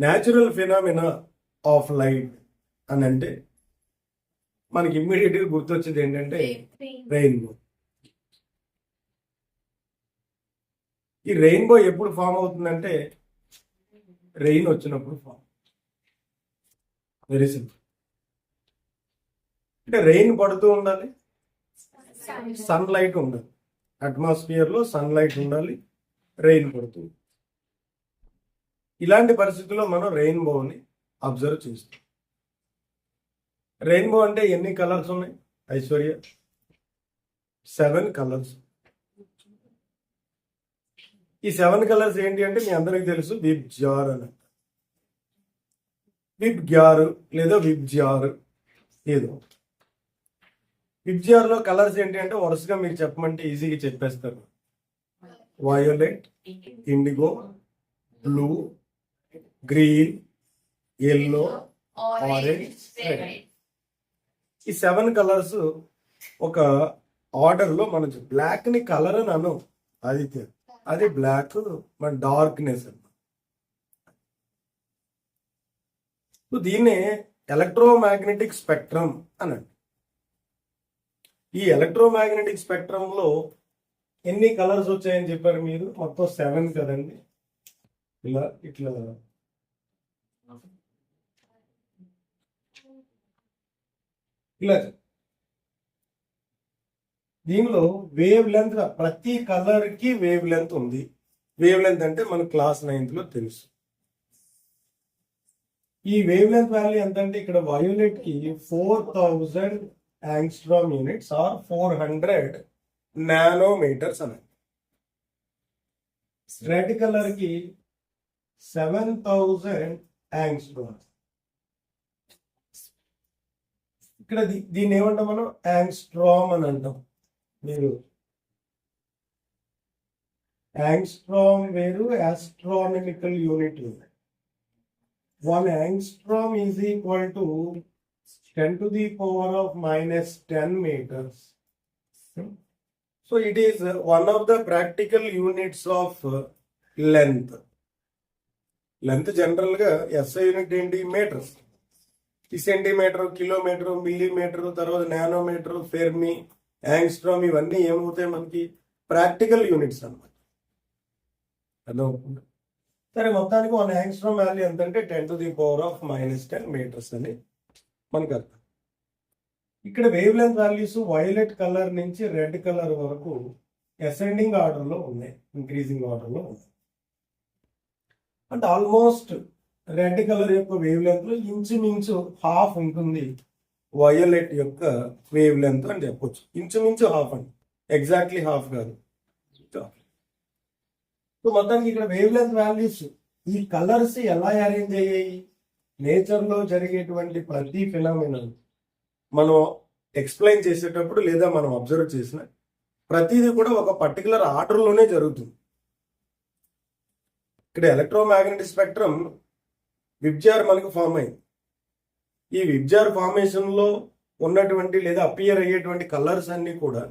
Natural phenomena of light అని అంటే మనకి ఇమ్మీడియట్గా గుర్తొచ్చేది ఏంటంటే రెయిన్బో. ఈ రెయిన్బో ఎప్పుడు ఫామ్ అవుతుందంటే రెయిన్ వచ్చినప్పుడు ఫామ్. Very simple. అంటే రెయిన్ పడుతూ ఉండాలి, సన్ లైట్ ఉండాలి, అట్మాస్ఫియర్లో సన్ లైట్ ఉండాలి, రెయిన్ పడుతుంది. ఇలాంటి పరిస్థితుల్లో మనం రెయిన్బోని అబ్జర్వ్ చేస్తాం. రెయిన్బో అంటే ఎన్ని కలర్స్ ఉన్నాయి ఐశ్వర్య? 7 కలర్స్. ఈ 7 కలర్స్ ఏంటి అంటే మీ అందరికి తెలుసు, విబ్జ్యార్ అని. విబ్గ్యార్ లేదా విబ్జ్యార్ ఏదో. విబ్జ్యార్లో కలర్స్ ఏంటి అంటే వరుసగా మీరు చెప్పమంటే ఈజీగా చెప్పేస్తారు. Violet, IndiGo, blue, green, yellow, orange, red. ఈ 7 కలర్స్ ఒక ఆర్డర్లో మనం బ్లాక్ ని కలర్ అని అను ఆదిత్య, అది బ్లాక్ మన డార్క్నెస్ అన్నమాట. దీన్నే ఎలక్ట్రోమాగ్నెటిక్ స్పెక్ట్రమ్ అనండి. ఈ ఎలక్ట్రోమాగ్నెటిక్ స్పెక్ట్రంలో ఎన్ని కలర్స్ వచ్చాయని చెప్పారు మీరు? మొత్తం 7 కదండి. ఇలా ఇట్లా ఇలా దీనిలో వేవ్ లెంత్, ప్రతి కలర్ కి వేవ్ లెంత్ ఉంది. వేవ్ లెంత్ అంటే మన క్లాస్ 9th లో తెలుసు. ఈ వేవ్ లెంత్ వాల్యూ ఎంత అంటే ఇక్కడ వయోలెట్ కి 4000 యాంగ్స్ట్రామ్ యూనిట్స్ ఆర్ 400 నానోమీటర్స్ అని. రెడ్ కలర్ కి 7000 యాంగ్స్ట్రామ్. ఇక్కడ దీన్ని ఏమంటాం మనం? యాంగ్స్ట్రామ్ అని అంటాం. మీరు యాంగ్స్ట్రామ్ వేరు, ఆస్ట్రానమికల్ యూనిట్ వేరు. 1 angstrom is equal to 10 to the power of minus 10 meters. So it is one of the practical units of length. Length general గా SI యూనిట్ ఏంటి? మీటర్స్. ఈ సెంటీమీటర్, కిలోమీటర్, మిల్లీమీటర్, తర్వాత nanometre, Fermi, angstrom ఇవన్నీ ఏమవుతాయి మనకి? Practical units అన్నమాట. అర్థమవుతుంది? సరే, మొత్తానికి 1 యాంగ్స్ట్రామ్ వాల్యూ ఎంతంటే 10 to the power of minus 10 meters అని మనకు అర్థం. ఇక్కడ wavelength values violet colour నుంచి రెడ్ కలర్ వరకు అసెండింగ్ ఆర్డర్లో ఉన్నాయి, ఇంక్రీజింగ్ ఆర్డర్లో ఉన్నాయి. అంటే ఆల్మోస్ట్ రెడ్ కలర్ యొక్క వేవ్ లెంత్ లో ఇంచుమించు హాఫ్ ఉంటుంది వయోలెట్ యొక్క వేవ్ లెంత్ అని చెప్పొచ్చు. ఇంచుమించు హాఫ్ అండి, ఎగ్జాక్ట్లీ హాఫ్ కాదు. సో మొత్తానికి ఇక్కడ వేవ్ లెంత్ వాల్యూస్, ఈ కలర్స్ ఎలా అరేంజ్ అయ్యాయి? నేచర్లో జరిగేటువంటి ప్రతి ఫినామినల్ మనం ఎక్స్ప్లెయిన్ చేసేటప్పుడు లేదా మనం అబ్జర్వ్ చేసిన ప్రతిదీ కూడా ఒక పర్టికులర్ ఆర్డర్లోనే జరుగుతుంది. ఇక్కడ ఎలక్ట్రోమాగ్నెటిక్ స్పెక్ట్రమ్ విబ్జ్యార్ మనకు ఫామ్ అయింది. ఈ విబ్జ్యార్ ఫార్మేషన్లో ఉన్నటువంటి లేదా అపియర్ అయ్యేటువంటి కలర్స్ అన్నీ కూడా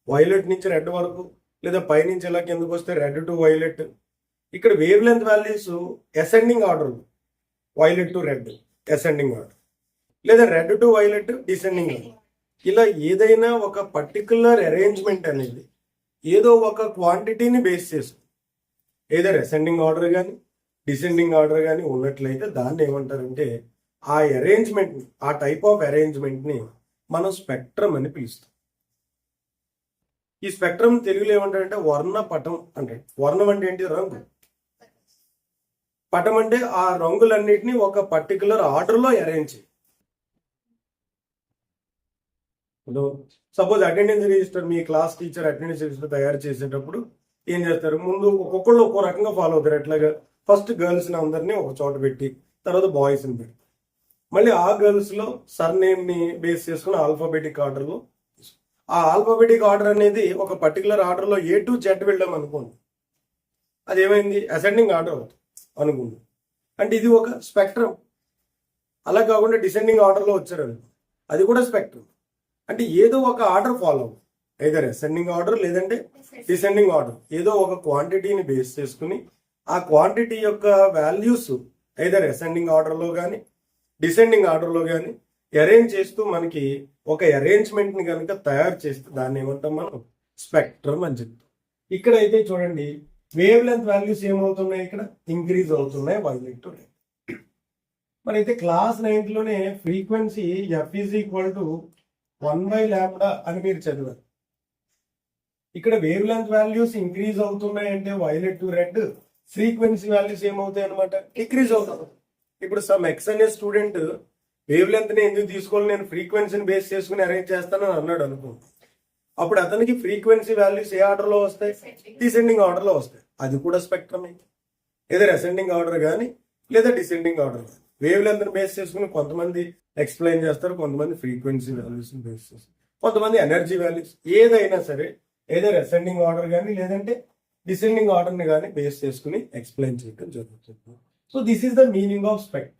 వైలెట్ నుంచి రెడ్ వరకు, లేదా పైనుంచి ఎలా కిందకు వస్తే రెడ్ టు వైలెట్. ఇక్కడ wavelength values ascending order, violet to red ascending order, లేదా red to violet descending order. ఇలా ఏదైనా ఒక పర్టికులర్ అరేంజ్మెంట్ అనేది ఏదో ఒక క్వాంటిటీని బేస్ చేసుకుని ఏదైనా అసెండింగ్ ఆర్డర్ కానీ డిసెండింగ్ ఆర్డర్ కానీ ఉన్నట్లయితే దాన్ని ఏమంటారంటే ఆ అరేంజ్మెంట్, ఆ టైప్ ఆఫ్ అరేంజ్మెంట్ని మనం స్పెక్ట్రమ్ అని పిలుస్తాం. ఈ స్పెక్ట్రమ్ తెలుగులో ఏమంటారంటే వర్ణపటం అంటారు. వర్ణం అంటే ఏంటి? రంగు. పటం అంటే ఆ రంగులన్నిటినీ ఒక పర్టికులర్ ఆర్డర్లో అరేంజ్ చేయి. సపోజ్ అటెండెన్స్ రిజిస్టర్, మీ క్లాస్ టీచర్ అటెండెన్స్ రిజిస్టర్ తయారు చేసేటప్పుడు ఏం చేస్తారు? ముందు ఒక్కొక్కళ్ళు ఒక్కో రకంగా ఫాలో అవుతారు. ఎట్లాగా? ఫస్ట్ గర్ల్స్ని అందరినీ ఒక చోట పెట్టి, తర్వాత బాయ్స్ని పెట్టి, మళ్ళీ ఆ గర్ల్స్లో సర్నేమ్ని బేస్ చేసుకుని ఆల్ఫాబెటిక్ ఆర్డర్లో, ఆ ఆల్ఫాబెటిక్ ఆర్డర్ అనేది ఒక పర్టికులర్ ఆర్డర్లో A to Z వెళ్ళాం అనుకోండి, అది ఏమైంది? అసెండింగ్ ఆర్డర్ అవుతుంది అనుకుంది. అంటే ఇది ఒక స్పెక్ట్రమ్. అలా కాకుండా డిసెండింగ్ ఆర్డర్లో వచ్చారనుకో, అది కూడా స్పెక్ట్రమ్. అంటే ఏదో ఒక ఆర్డర్ ఫాలో అవ్వదు, ఐదర్ అసెండింగ్ ఆర్డర్ లేదంటే డిసెండింగ్ ఆర్డర్. ఏదో ఒక క్వాంటిటీని బేస్ చేసుకుని ఆ క్వాంటిటీ యొక్క వాల్యూస్ ఐదర్ అసెండింగ్ ఆర్డర్లో కానీ డిసెండింగ్ ఆర్డర్లో కానీ అరేంజ్ చేస్తూ మనకి ఒక అరేంజ్మెంట్ని కనుక తయారు చేస్తే దాన్ని ఏమంటాం మనం స్పెక్ట్రమ్ అని చెప్తాం. ఇక్కడ అయితే చూడండి వేవ్ లెంత్ వాల్యూస్ ఏమవుతున్నాయి, ఇక్కడ ఇంక్రీజ్ అవుతున్నాయి వైలెట్ టు రెడ్. మరి అయితే క్లాస్ 9th లోనే frequency F is equal to 1/λ అని మీరు చదివారు. ఇక్కడ వేవ్ లెంత్ వాల్యూస్ ఇంక్రీజ్ అవుతున్నాయి అంటే violet to red, frequency values ఏమవుతాయి అనమాట డిక్రీజ్ అవుతాయి. ఇప్పుడు సమ్ ఎక్స్ అనే స్టూడెంట్ వేవ్ లెంత్ ని ఎందుకు తీసుకోవాలి, నేను ఫ్రీక్వెన్సీని బేస్ చేసుకుని అరేంజ్ చేస్తానని అన్నాడు అనుకో, అప్పుడు అతనికి ఫ్రీక్వెన్సీ వాల్యూస్ ఏ ఆర్డర్ లో వస్తాయి, డిసెండింగ్ ఆర్డర్ లో వస్తాయి. అది కూడా స్పెక్ట్రమ్ అయితే ఏదో అసెండింగ్ ఆర్డర్ కానీ లేదా డిసెండింగ్ ఆర్డర్ కానీ వేవ్ లెంత్ ని బేస్ చేసుకుని కొంతమంది ఎక్స్ప్లెయిన్ చేస్తారు, కొంతమంది ఫ్రీక్వెన్సీ వాల్యూస్ బేస్ చేస్తారు, కొంతమంది ఎనర్జీ వాల్యూస్. ఏదైనా సరే ఏదో అసెండింగ్ ఆర్డర్ కానీ లేదంటే డిసెండింగ్ ఆర్డర్ ని కానీ బేస్ చేసుకుని ఎక్స్ప్లెయిన్ చేయడం జరుగుతుంది. So this is the meaning of spectrum.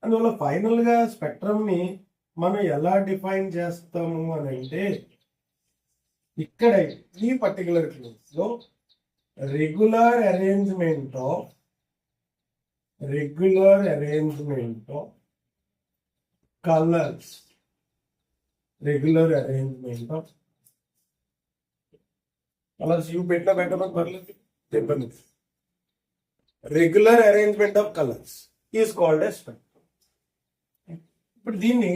అందువల్ల ఫైనల్ గా స్పెక్ట్రమ్ ని మనం ఎలా డిఫైన్ చేస్తాము అని అంటే, ఇక్కడ ఈ పర్టికులర్ క్లాస్ లో regular arrangement of colours, regular arrangement of colours you పెట్టమని పర్లేదు చెప్పండి. Regular arrangement of colours is called a spectrum. ఇప్పుడు దీన్ని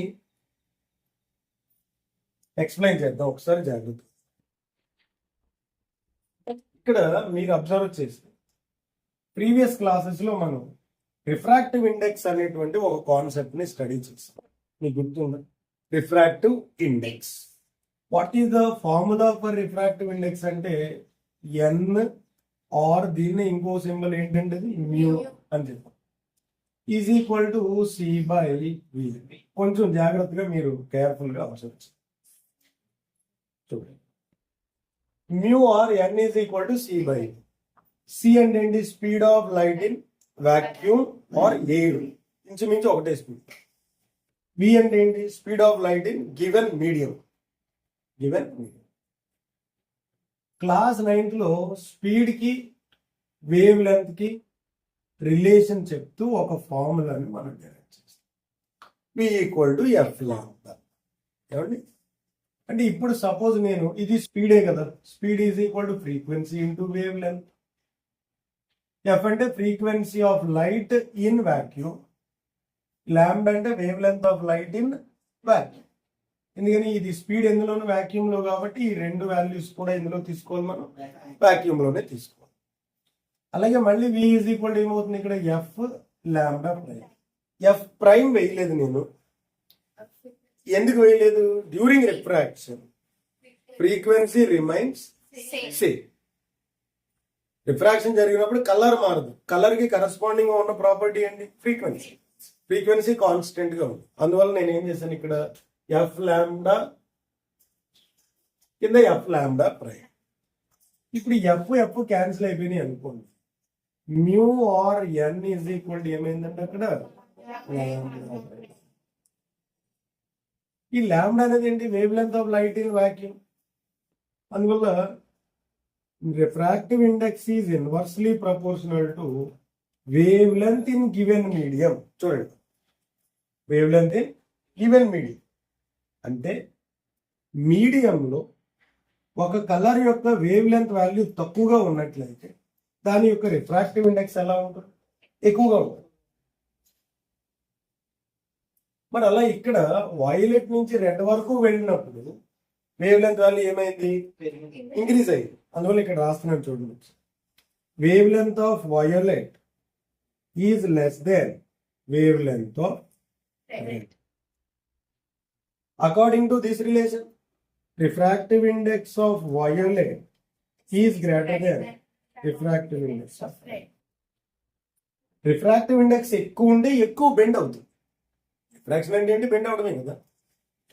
ఎక్స్ప్లెయిన్ చేద్దాం ఒకసారి జాగ్రత్త. ఇక్కడ మీరు అబ్జర్వ్ చేస్తే ప్రీవియస్ క్లాసెస్ లో మనం రిఫ్రాక్టివ్ ఇండెక్స్ అనేటువంటి ఒక కాన్సెప్ట్ ని స్టడీ చేస్తాం. మీకు గుర్తుందా? Refractive index. What is the formula for refractive index అంటే ఎన్ ఆర్ దీన్ని ఇంకో సింబల్ ఏంటంటే మ్యూ అని చెప్పాం, is equal to C by V. కొంచెం జాగ్రత్తగా మీరు కేర్ఫుల్ గా అబ్జర్వ్ చేయండి. చూడండి, mu R N is equal to C by. C అంటే ఏంటి? Speed of light in vacuum or air, ఇంచుమించు ఒకటే స్పీడ్. వి అంటే ఏంటి? Speed of light in given medium. Class 9th లో స్పీడ్ కి వేవ్ లెంత్ కి రిలేషన్ చెప్తూ ఒక ఫార్ములాని మనం డెరైవ్ చేస్తాం. V equal to F lambda. ఏమండి అంటే ఇప్పుడు సపోజ్ నేను ఇది స్పీడే కదా, speed is equal to frequency into wavelength. F అంటే frequency of light in vacuum, lambda అంటే wavelength of light in vacuum. ఎందుకని ఇది స్పీడ్ ఎందులోనూ వాక్యూమ్ లో కాబట్టి ఈ రెండు వాల్యూస్ కూడా ఇందులో తీసుకోవాలి, మనం వాక్యూమ్ లోనే తీసుకోవాలి. అలాగే మళ్ళీ వి ఈజ్ ఈక్వల్ ఏమవుతుంది ఇక్కడ F lambda prime. F prime వేయలేదు నేను, ఎందుకు వేయలేదు? During refraction frequency remains same. Refraction జరిగినప్పుడు కలర్ మారదు, కలర్ కి కరస్పాండింగ్ గా ఉన్న ప్రాపర్టీ ఏంటి? ఫ్రీక్వెన్సీ కాన్స్టెంట్ గా ఉంది. అందువల్ల నేను ఏం చేశాను ఇక్కడ ఎఫ్ లాంబ్డా కింద ఎఫ్ లాంబ్డా ప్రైమ్. ఇప్పుడు ఎఫ్ క్యాన్సిల్ అయిపోయినాయి అనుకోండి, mu R N is equal ఏమైందంటే అక్కడ ఈ లాంబ్డా అనేది ఏంటి? Wavelength of light in vacuum. అందువల్ల refractive index is inversely proportional to wavelength in given medium. చూడండి, wavelength in given medium అంటే మీడియంలో ఒక కలర్ యొక్క వేవ్ లెంత్ వాల్యూ తక్కువగా ఉన్నట్లయితే దాని యొక్క రిఫ్రాక్టివ్ ఇండెక్స్ ఎలా ఉంటుంది? ఎక్కువగా ఉంటుంది. మరి అలా ఇక్కడ వైలెట్ నుంచి రెడ్ వరకు వెళ్ళినప్పుడు వేవ్ లెంత్ వాల్యూ ఏమైంది? ఇంక్రీజ్ అయ్యింది. అందువల్ల ఇక్కడ రాస్తున్నాను చూడండి, wavelength of violet is less than wave length of red. According to this relation, refractive index of violet is greater than refractive index of red. Refractive index ఎక్కువ ఉంటే ఎక్కువ bend అవుతుంది. రిఫ్రాక్షన్ అంటే ఏంటి? బెండ్ అవడమే కదా.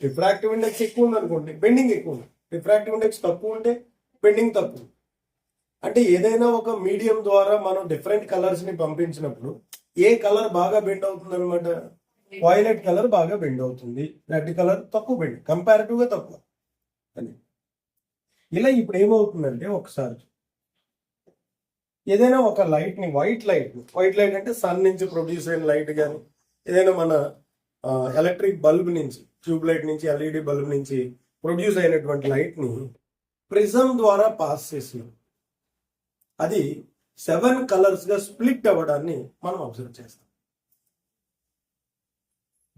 Refractive index ఎక్కువ ఉంది అనుకోండి, బెండింగ్ ఎక్కువ ఉంది. రిఫ్రాక్టివ్ ఇండెక్స్ తక్కువ ఉంటే బెండింగ్ తక్కువ. అంటే ఏదైనా ఒక మీడియం ద్వారా మనం డిఫరెంట్ కలర్స్ ని పంపించినప్పుడు ఏ కలర్ బాగా బెండ్ అవుతుంది అనమాట? వైలెట్ కలర్ బాగా బెండ్ అవుతుంది, రెడ్ కలర్ తక్కువ బెండ్, కంపారిటివ్ గా తక్కువ అని. ఇలా ఇప్పుడు ఏమవుతుందంటే ఒకసారి ఏదైనా ఒక లైట్ని వైట్ లైట్ అంటే సన్ నుంచి ప్రొడ్యూస్ అయిన లైట్ కానీ ఏదైనా మన ఎలక్ట్రిక్ బల్బ్ నుంచి ట్యూబ్ లైట్ నుంచి ఎల్ఈడి బల్బ్ నుంచి ప్రొడ్యూస్ అయినటువంటి లైట్ని ప్రిజం ద్వారా పాస్ చేసి అది 7 కలర్స్గా స్ప్లిట్ అవ్వడాన్ని మనం అబ్జర్వ్ చేస్తాం.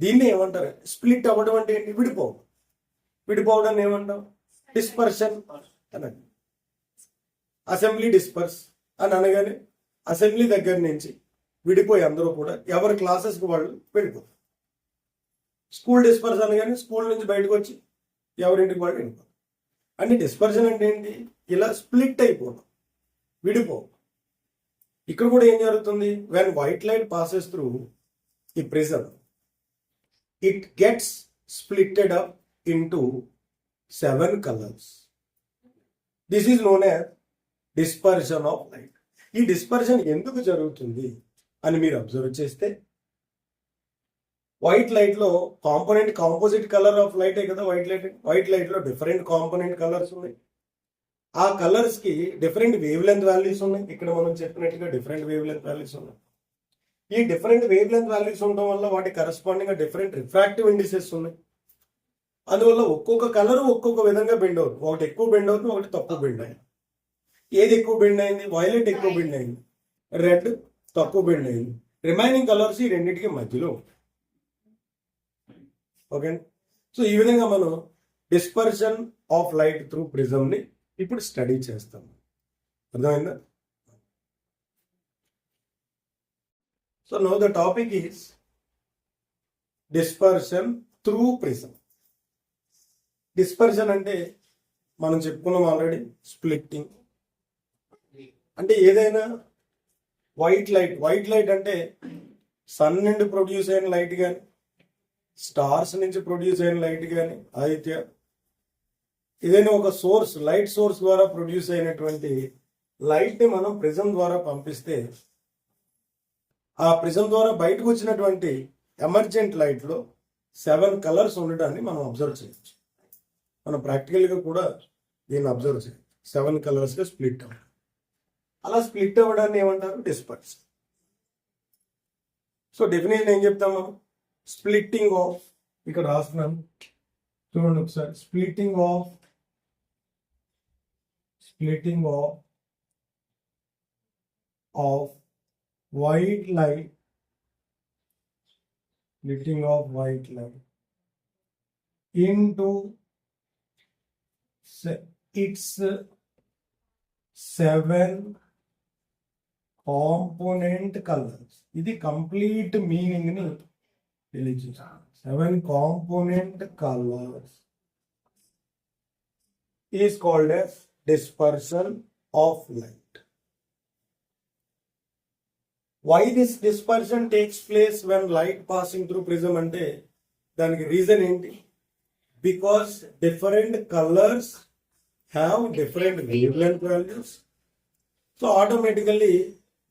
దీన్ని ఏమంటారు? స్ప్లిట్ అవ్వడం అంటే ఏంటి? విడిపోవడాన్ని ఏమంటాం? డిస్పర్షన్ అనండి. అసెంబ్లీ డిస్పర్స్ అని అనగానే అసెంబ్లీ దగ్గర నుంచి విడిపోయి అందరూ కూడా ఎవరి క్లాసెస్కి వాళ్ళు వెళ్ళిపోతారు. స్కూల్ డిస్పర్స్ అనగానే స్కూల్ నుంచి బయటకు వచ్చి ఎవరింటికి వాళ్ళు వెళ్ళిపోతారు. అంటే డిస్పర్షన్ అంటే ఏంటి? ఇలా స్ప్లిట్ అయిపోవడం, విడిపోవడం. ఇక్కడ కూడా ఏం జరుగుతుంది? When white light passes through ఈ prism, it gets splitted up into 7 colours. This is known as dispersion of light. ఈ డిస్పర్షన్ ఎందుకు జరుగుతుంది అని మీరు అబ్జర్వ్ చేస్తే, వైట్ లైట్ లో కాంపోజిట్ కలర్ ఆఫ్ లైటే కదా వైట్ లైట్ లో డిఫరెంట్ కాంపోనెంట్ కలర్స్ ఉన్నాయి. ఆ కలర్స్ కి డిఫరెంట్ వేవ్ లెంత్ వాల్యూస్ ఉన్నాయి. ఇక్కడ మనం చెప్పినట్టుగా డిఫరెంట్ వేవ్ లెంత్ వాల్యూస్ ఉన్నాయి. ఈ డిఫరెంట్ వేవ్ లెంత్ వాల్యూస్ ఉండడం వల్ల వాటి కరస్పాండింగ్ గా డిఫరెంట్ రిఫ్రాక్టివ్ ఇండిసెస్ ఉన్నాయి. అందువల్ల ఒక్కొక్క కలర్ ఒక్కొక్క విధంగా బెండ్ అవుతుంది. ఒకటి ఎక్కువ బెండ్ అవుతుంది, ఒకటి తక్కువ బెండ్ అయింది. ఏది ఎక్కువ బెండ్ అయింది? వైలెట్ ఎక్కువ బెండ్ అయింది, రెడ్ తక్కువ బెండ్ అయింది. రిమైనింగ్ కలర్స్ ఈ రెండింటికి మధ్యలో. ఓకే, సో ఈ విధంగా మనం dispersion of light through prism ని ఇప్పుడు స్టడీ చేస్తాం. అర్థమైందా? So now the topic is dispersion through prism. Dispersion అంటే మనం చెప్పుకున్నాం ఆల్రెడీ, స్ప్లిట్టింగ్. అంటే ఏదైనా వైట్ లైట్ అంటే సన్ నుండి ప్రొడ్యూస్ అయిన లైట్ కానీ, స్టార్స్ నుంచి ప్రొడ్యూస్ అయిన లైట్ కానీ, ఆదిత్య ఏదైనా ఒక లైట్ సోర్స్ ద్వారా ప్రొడ్యూస్ అయినటువంటి లైట్ ని మనం ప్రిజం ద్వారా పంపిస్తే, ఆ ప్రిజం ద్వారా బయటకు వచ్చినటువంటి ఎమర్జెంట్ లైట్ లో 7 కలర్స్ ఉండటాన్ని మనం అబ్జర్వ్ చేయొచ్చు. మనం ప్రాక్టికల్ గా కూడా దీన్ని అబ్జర్వ్ చేయొచ్చు. 7 కలర్స్ గా స్ప్లిట్ అవ్వడం. అలా స్ప్లిట్ అవ్వడాన్ని ఏమంటారు? డిస్పర్షన్. సో డెఫినేషన్ ఏం చెప్తాము? స్ప్లిట్టింగ్ ఆఫ్, ఇక్కడ రాస్తున్నాను చూడండి ఒకసారి. Splitting of white light into its 7 component colours. ఇది కంప్లీట్ మీనింగ్ ని తెలియజేస్తాను. 7 component colours is called as dispersion of light. Why this dispersion takes place when light passing through prism అంటే దానికి రీజన్ ఏంటి? Because different colors have different wavelength values. So automatically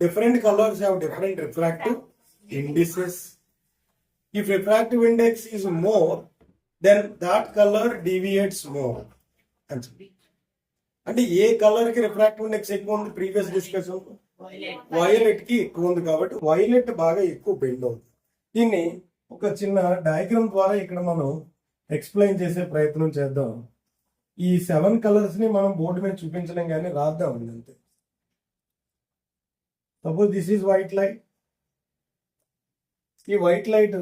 different colors have different refractive indices. If refractive index is more, then that color deviates more. అంటే ఏ colour కి refractive index ఎక్కువ ఉంది? Previous discussion violet కి ఎక్కువ ఉంది కాబట్టి violet బాగా ఎక్కువ బెండ్ అవుతుంది. దీన్ని ఒక చిన్న డయాగ్రామ్ ద్వారా ఇక్కడ మనం ఎక్స్ప్లెయిన్ చేసే ప్రయత్నం చేద్దాం. ఈ 7 కలర్స్ ని మనం బోర్డు మీద చూపించలేం కానీ రాద్దాం అంతే. Suppose this is white light. ఈ white light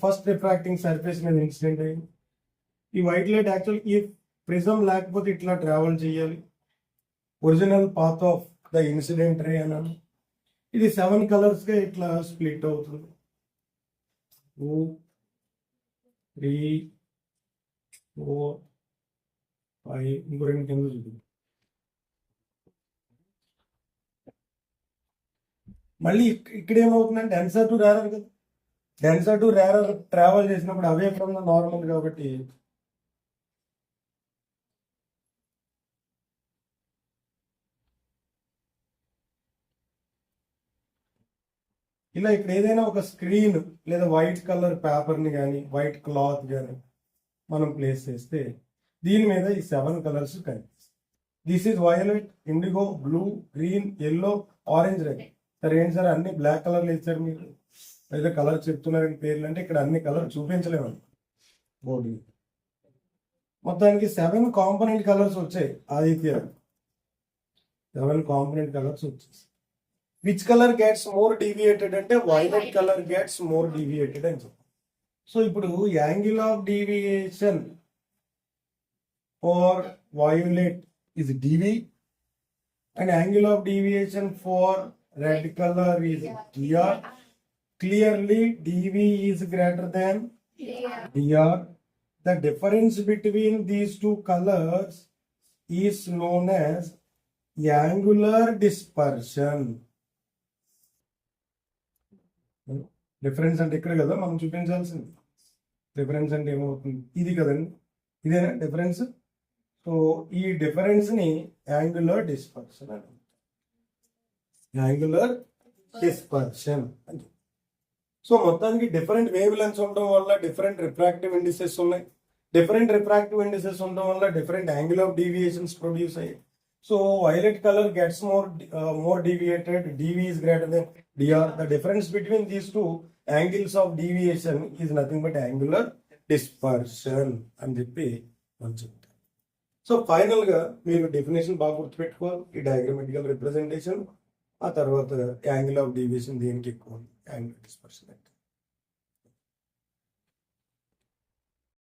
first refracting surface మీద ఇన్సిడెంట్ అయింది. ఈ వైట్ లైట్ యాక్చువల్ ఈ ప్రిజం లేకపోతే ఇట్లా ట్రావెల్ చేయాలి. Original path of the incident ray అన్నాను. ఇది 7 కలర్స్ గా ఇట్లా స్ప్లిట్ అవుతుంది. 2, 3, 4, 5 ఇంకో 2 కింద చూద్దాం. మళ్ళీ ఇక్కడ ఏమవుతుందంటే డెన్సర్ టు రేరర్ కదా. డెన్సర్ టు రేరర్ ట్రావెల్ చేసినప్పుడు అవే ఫ్రమ్ ద నార్మల్ కాబట్టి ఇలా ఇక్కడ ఏదైనా ఒక స్క్రీన్ లేదా వైట్ కలర్ పేపర్ని కానీ వైట్ క్లాత్ కానీ మనం ప్లేస్ చేస్తే దీని మీద ఈ 7 కలర్స్ కనిపిస్తాయి. This is violet, IndiGo, blue, green, yellow, orange, red. సరే ఏంటి సార్ అన్ని బ్లాక్ కలర్లు ఇచ్చారు మీరు, అయితే కలర్ చెప్తున్నారని పేర్లు అంటే ఇక్కడ అన్ని కలర్ చూపించలేము బోర్డు. మొత్తానికి 7 కాంపోనెంట్ కలర్స్ వచ్చాయి ఆదిత్య, 7 కాంపోనెంట్ కలర్స్ వచ్చేసి. Which colour gets more deviated అంటే violet colour gets more deviated అని చెప్పాం. సో ఇప్పుడు angle of deviation for violet is dv and angle of deviation for red color is dr. Clearly dv is greater than dr. The difference between these two colors is known as angular dispersion. Difference అంటే ఇక్కడ కదా మనం చూపించాల్సింది. Difference అంటే ఏమవుతుంది, ఇది కదండి, ఇదేనా difference. So ఈ డిఫరెన్స్ ని యాంగులర్ డిస్పర్షన్ అని, యాంగులర్ డిస్పర్షన్ అని. సో మొత్తానికి డిఫరెంట్ వేవ్ లెంగ్త్స్ ఉండడం వల్ల డిఫరెంట్ రిఫ్రాక్టివ్ ఇండిసెస్ ఉన్నాయి. డిఫరెంట్ రిఫ్రాక్టివ్ ఇండిసెస్ ఉండడం వల్ల different angle of deviations produce అయ్యాయి. So violet colour gets more deviated, DV is greater than DR. The difference between these two angles of deviation is nothing but angular dispersion అని చెప్పి మనం చెప్తాం. So final గా మీరు definition బాగా గుర్తుపెట్టుకోవాలి, ఈ డయాగ్రమెటికల్ రిప్రజెంటేషన్, ఆ తర్వాత యాంగిల్ ఆఫ్ డీవియేషన్ దేనికి ఎక్కువ, యాంగిల్ డిస్పర్షన్.